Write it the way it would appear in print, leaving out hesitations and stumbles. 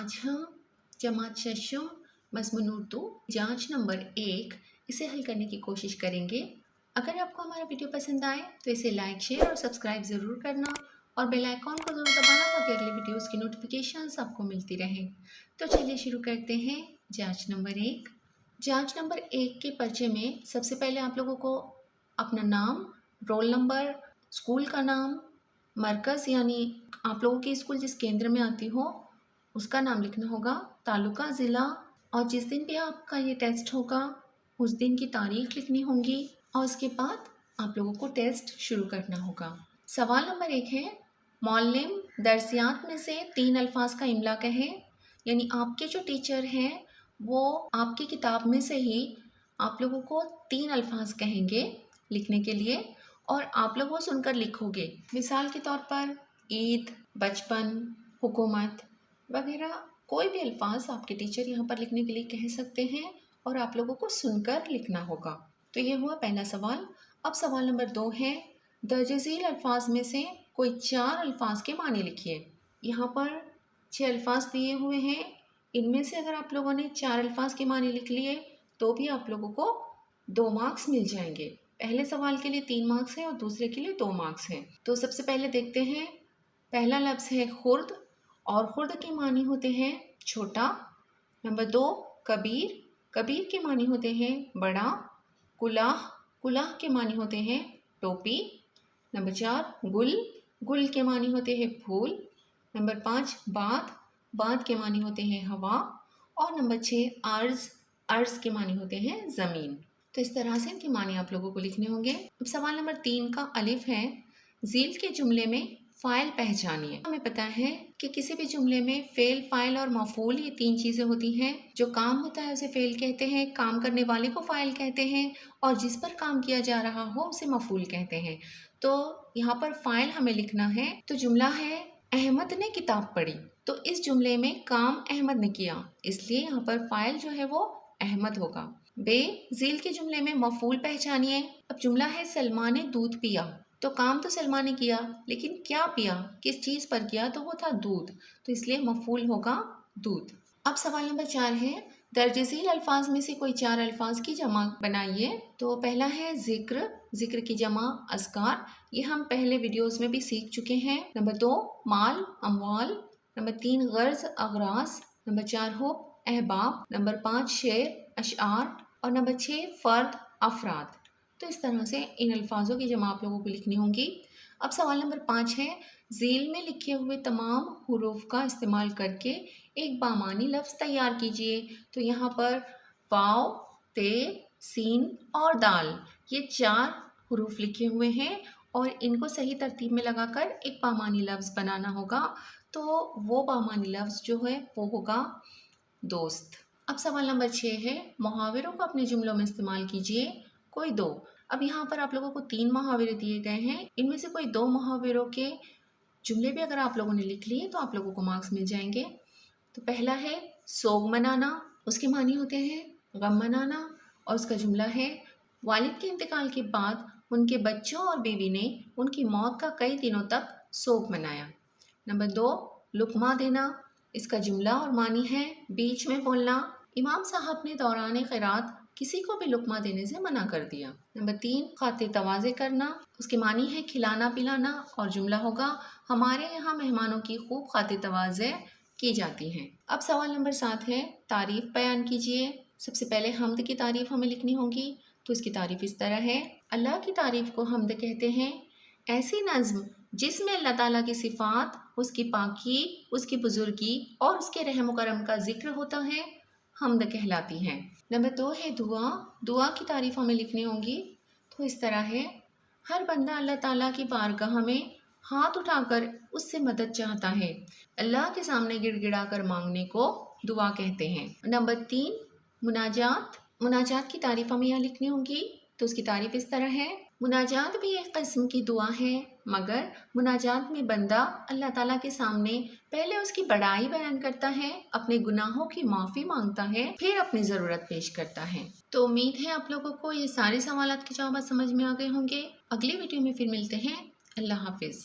आज हम जमात शशम मज़मून उर्दू जांच नंबर 1 इसे हल करने की कोशिश करेंगे। अगर आपको हमारा वीडियो पसंद आए तो इसे लाइक, शेयर और सब्सक्राइब ज़रूर करना और बेल आइकॉन को ज़रूर दबाना ताकि अगले वीडियोस की नोटिफिकेशंस आपको मिलती रहें। तो चलिए शुरू करते हैं जांच नंबर 1। जांच नंबर 1 के पर्चे में सबसे पहले आप लोगों को अपना नाम, रोल नंबर, स्कूल का नाम, मरकज़ यानी आप लोगों की स्कूल जिस केंद्र में आती हो उसका नाम लिखना होगा, तालुका, ज़िला और जिस दिन भी आपका ये टेस्ट होगा उस दिन की तारीख लिखनी होगी और उसके बाद आप लोगों को टेस्ट शुरू करना होगा। सवाल नंबर 1 है, मौल्लिम दर्सियात में से 3 अल्फाज का इमला कहें। यानी आपके जो टीचर हैं वो आपकी किताब में से ही आप लोगों को 3 अल्फाज कहेंगे लिखने के लिए और आप लोग वो सुनकर लिखोगे। मिसाल के तौर पर ईद, बचपन, हुकूमत वगैरह कोई भी अल्फाज आपके टीचर यहाँ पर लिखने के लिए कह सकते हैं और आप लोगों को सुनकर लिखना होगा। तो ये हुआ पहला सवाल। अब सवाल नंबर 2 है, दर्ज झील अल्फाज में से कोई 4 अल्फाज के मानी लिखिए। यहाँ पर 6 अल्फाज दिए हुए हैं, इनमें से अगर आप लोगों ने 4 अल्फाज के मानी लिख लिए तो भी आप लोगों को 2 मार्क्स मिल जाएंगे। पहले सवाल के लिए 3 मार्क्स हैं और दूसरे के लिए 2 मार्क्स हैं। तो सबसे पहले देखते हैं, पहला लफ्ज़ है खुर्द और खुर्द के मानी होते हैं छोटा। नंबर 2 कबीर, कबीर के मानी होते हैं बड़ा। कुलाह, कुलाह के मानी होते हैं टोपी। नंबर 4 गुल, गुल के मानी होते हैं फूल। नंबर 5 बाद, बाद के मानी होते हैं हवा। और नंबर 6 अर्ज़, अर्ज़ के मानी होते हैं ज़मीन। तो इस तरह से इनके मानी आप लोगों को लिखने होंगे। अब सवाल नंबर 3 का अलिफ है, झील के जुमले में फ़ाइल पहचानिए। हमें पता है कि किसी भी जुमले में फ़ेल, फ़ाइल और मफ़ूल ये 3 चीज़ें होती हैं। जो काम होता है उसे फ़ेल कहते हैं, काम करने वाले को फ़ाइल कहते हैं और जिस पर काम किया जा रहा हो उसे मफ़ूल कहते हैं। तो यहाँ पर फ़ाइल हमें लिखना है। तो जुमला है, अहमद ने किताब पढ़ी। तो इस जुमले में काम अहमद ने किया, इसलिए यहाँ पर फ़ाइल जो है वो अहमद होगा। बे, झील के जुमले में मफ़ूल पहचानिए। अब जुमला है, सलमान ने दूध पिया। तो काम तो सलमान ने किया लेकिन क्या पिया, किस चीज़ पर किया, तो वो था दूध, तो इसलिए मफ़ूल होगा दूध। अब सवाल नंबर 4 है, दर्ज झील अल्फाज में से कोई 4 अल्फाज की जमा बनाइए। तो पहला है ज़िक्र, ज़िक्र की जमा अज़कार, ये हम पहले वीडियोज़ में भी सीख चुके हैं। नंबर 2 माल, अमवाल। Number 3 girls, अगराज। नंबर 4 हुब, अहबाब। नंबर 5 शेर, अशआर। और नंबर 6 फ़र्द, अफराद। तो इस तरह से इन अल्फाजों की जमा आप लोगों को लिखनी होंगी। अब सवाल नंबर 5 है, झील में लिखे हुए तमाम हुरूफ का इस्तेमाल करके एक बामानी लफ्ज़ तैयार कीजिए। तो यहाँ पर वाव, ते, सीन और दाल ये 4 हुरूफ लिखे हुए हैं और इनको सही तरतीब में लगाकर एक बामानी लफ्ज़ बनाना होगा। तो वो बामानी लफ्ज़ जो है वो होगा दोस्त। अब सवाल नंबर 6 है, मुहावरों को अपने जुमलों में इस्तेमाल कीजिए, कोई 2। अब यहाँ पर आप लोगों को 3 मुहावरे दिए गए हैं, इनमें से कोई 2 मुहावरों के जुमले भी अगर आप लोगों ने लिख लिए तो आप लोगों को मार्क्स मिल जाएंगे। तो पहला है सोग मनाना, उसके मानी होते हैं गम मनाना और उसका जुमला है, वालिद के इंतकाल के बाद उनके बच्चों और बीवी ने उनकी मौत का कई दिनों तक सोग मनाया। नंबर 2 लुकमा देना, इसका जुमला और मानी है बीच में बोलना। इमाम साहब ने दौरान क़िरात किसी को भी लुकमा देने से मना कर दिया। नंबर 3 खातिर तवाज़े करना, उसके मानी है खिलाना पिलाना और जुमला होगा, हमारे यहाँ मेहमानों की खूब खातिर तवाज़े की जाती हैं। अब सवाल नंबर 7 है, तारीफ़ बयान कीजिए। सबसे पहले हम्द की तारीफ़ हमें लिखनी होगी। तो इसकी तारीफ़ इस तरह है, अल्लाह की तारीफ़ को हम्द कहते हैं, ऐसी नज़्म जिसमें अल्लाह ताला की सिफ़ात, उसकी पाकी, उसकी बुज़ुर्गी और उसके रहम व करम का जिक्र होता है, हम्द कहलाती हैं। नंबर 2 है दुआ, दुआ की तारीफ़ हमें लिखनी होगी। तो इस तरह है, हर बंदा अल्लाह ताला की बारगाह में हाथ उठाकर उससे मदद चाहता है, अल्लाह के सामने गिड़गिड़ा कर मांगने को दुआ कहते हैं। नंबर 3 मुनाजात, मुनाजात की तारीफ़ हमें यहाँ लिखनी होगी। तो उसकी तारीफ़ इस तरह है, मुनाजात भी एक किस्म की दुआ है, मगर मुनाजात में बंदा अल्लाह ताला के सामने पहले उसकी बड़ाई बयान करता है, अपने गुनाहों की माफ़ी मांगता है, फिर अपनी ज़रूरत पेश करता है। तो उम्मीद है आप लोगों को ये सारे सवालात के जवाब समझ में आ गए होंगे। अगली वीडियो में फिर मिलते हैं। अल्लाह हाफिज़।